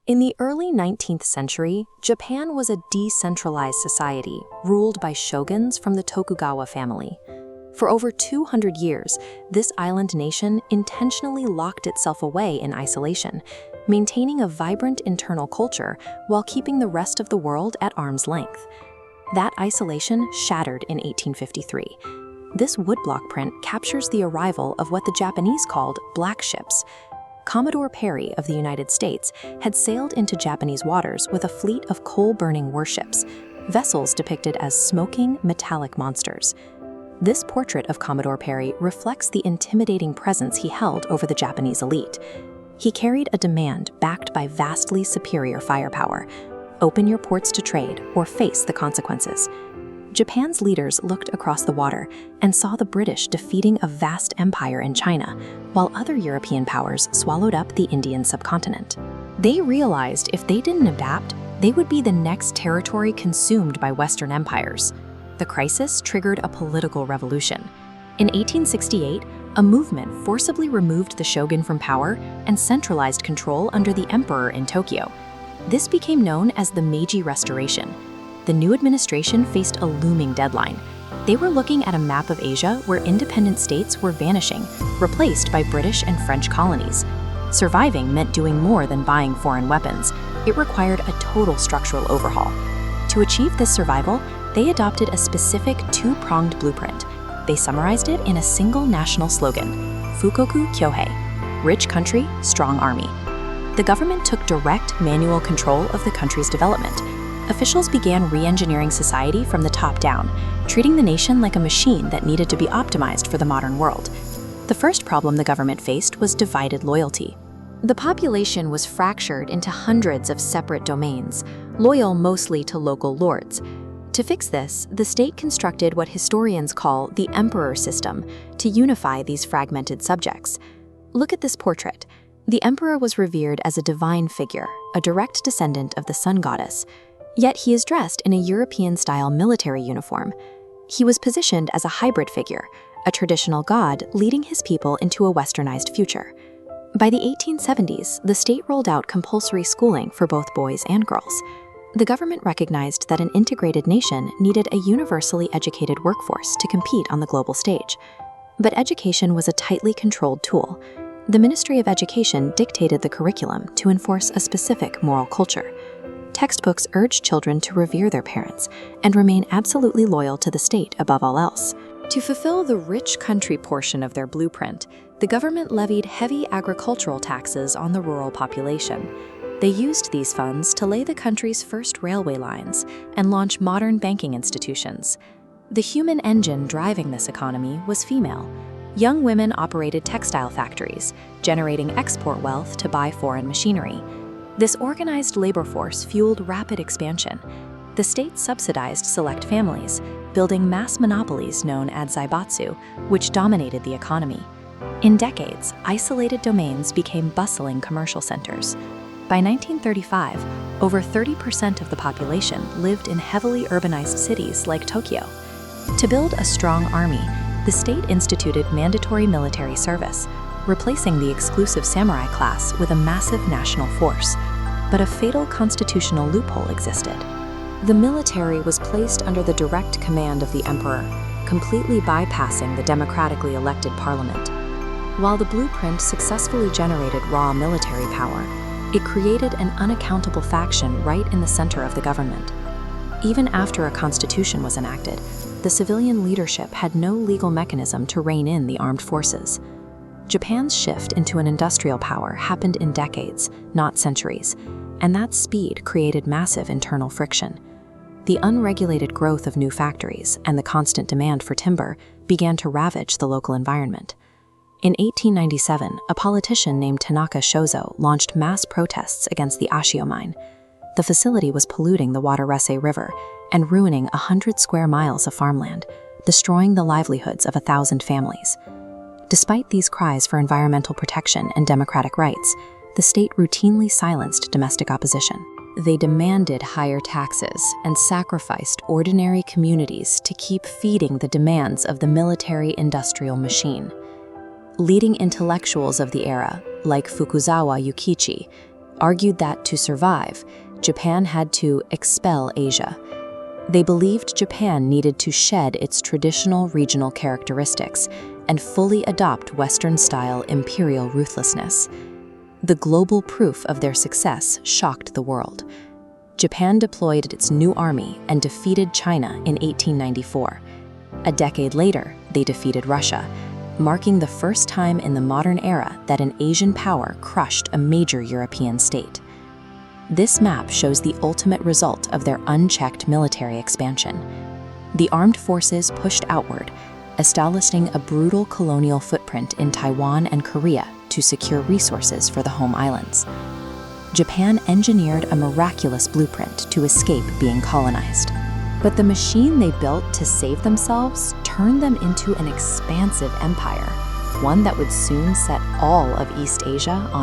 In the early 19th century, Japan was a decentralized society ruled by shoguns from the Tokugawa family. For over 200 years, this island nation intentionally locked itself away in isolation, maintaining a vibrant internal culture while keeping the rest of the world at arm's length. That isolation shattered in 1853. This woodblock print captures the arrival of what the Japanese called black ships. Commodore Perry of the United States had sailed into Japanese waters with a fleet of coal-burning warships, vessels depicted as smoking, metallic monsters. This portrait of Commodore Perry reflects the intimidating presence he held over the Japanese elite. He carried a demand backed by vastly superior firepower: open your ports to trade or face the consequences. Japan's leaders looked across the water and saw the British defeating a vast empire in China, while other European powers swallowed up the Indian subcontinent. They realized if they didn't adapt, they would be the next territory consumed by Western empires. The crisis triggered a political revolution. In 1868, a movement forcibly removed the shogun from power and centralized control under the emperor in Tokyo. This became known as the Meiji Restoration. The new administration faced a looming deadline. They were looking at a map of Asia where independent states were vanishing, replaced by British and French colonies. Surviving meant doing more than buying foreign weapons. It required a total structural overhaul. To achieve this survival, they adopted a specific two-pronged blueprint. They summarized it in a single national slogan: Fukoku Kyohei, rich country, strong army. The government took direct manual control of the country's development. Officials began re-engineering society from the top down, treating the nation like a machine that needed to be optimized for the modern world. The first problem the government faced was divided loyalty. The population was fractured into hundreds of separate domains, loyal mostly to local lords. To fix this, the state constructed what historians call the emperor system to unify these fragmented subjects. Look at this portrait. The emperor was revered as a divine figure, a direct descendant of the sun goddess. Yet he is dressed in a European-style military uniform. He was positioned as a hybrid figure, a traditional god leading his people into a westernized future. By the 1870s, the state rolled out compulsory schooling for both boys and girls. The government recognized that an integrated nation needed a universally educated workforce to compete on the global stage. But education was a tightly controlled tool. The Ministry of Education dictated the curriculum to enforce a specific moral culture. Textbooks urged children to revere their parents and remain absolutely loyal to the state above all else. To fulfill the rich country portion of their blueprint, the government levied heavy agricultural taxes on the rural population. They used these funds to lay the country's first railway lines and launch modern banking institutions. The human engine driving this economy was female. Young women operated textile factories, generating export wealth to buy foreign machinery. This organized labor force fueled rapid expansion. The state subsidized select families, building mass monopolies known as zaibatsu, which dominated the economy. In decades, isolated domains became bustling commercial centers. By 1935, over 30% of the population lived in heavily urbanized cities like Tokyo. To build a strong army, the state instituted mandatory military service, replacing the exclusive samurai class with a massive national force. But a fatal constitutional loophole existed. The military was placed under the direct command of the emperor, completely bypassing the democratically elected parliament. While the blueprint successfully generated raw military power, it created an unaccountable faction right in the center of the government. Even after a constitution was enacted, the civilian leadership had no legal mechanism to rein in the armed forces. Japan's shift into an industrial power happened in decades, not centuries, and that speed created massive internal friction. The unregulated growth of new factories and the constant demand for timber began to ravage the local environment. In 1897, a politician named Tanaka Shozo launched mass protests against the Ashio mine. The facility was polluting the Waterese River and ruining 100 square miles of farmland, destroying the livelihoods of 1,000 families. Despite these cries for environmental protection and democratic rights, the state routinely silenced domestic opposition. They demanded higher taxes and sacrificed ordinary communities to keep feeding the demands of the military-industrial machine. Leading intellectuals of the era, like Fukuzawa Yukichi, argued that to survive, Japan had to expel Asia. They believed Japan needed to shed its traditional regional characteristics and fully adopt Western-style imperial ruthlessness. The global proof of their success shocked the world. Japan deployed its new army and defeated China in 1894. A decade later, they defeated Russia, marking the first time in the modern era that an Asian power crushed a major European state. This map shows the ultimate result of their unchecked military expansion. The armed forces pushed outward, establishing a brutal colonial footprint in Taiwan and Korea to secure resources for the home islands. Japan engineered a miraculous blueprint to escape being colonized. But the machine they built to save themselves turned them into an expansive empire, one that would soon set all of East Asia on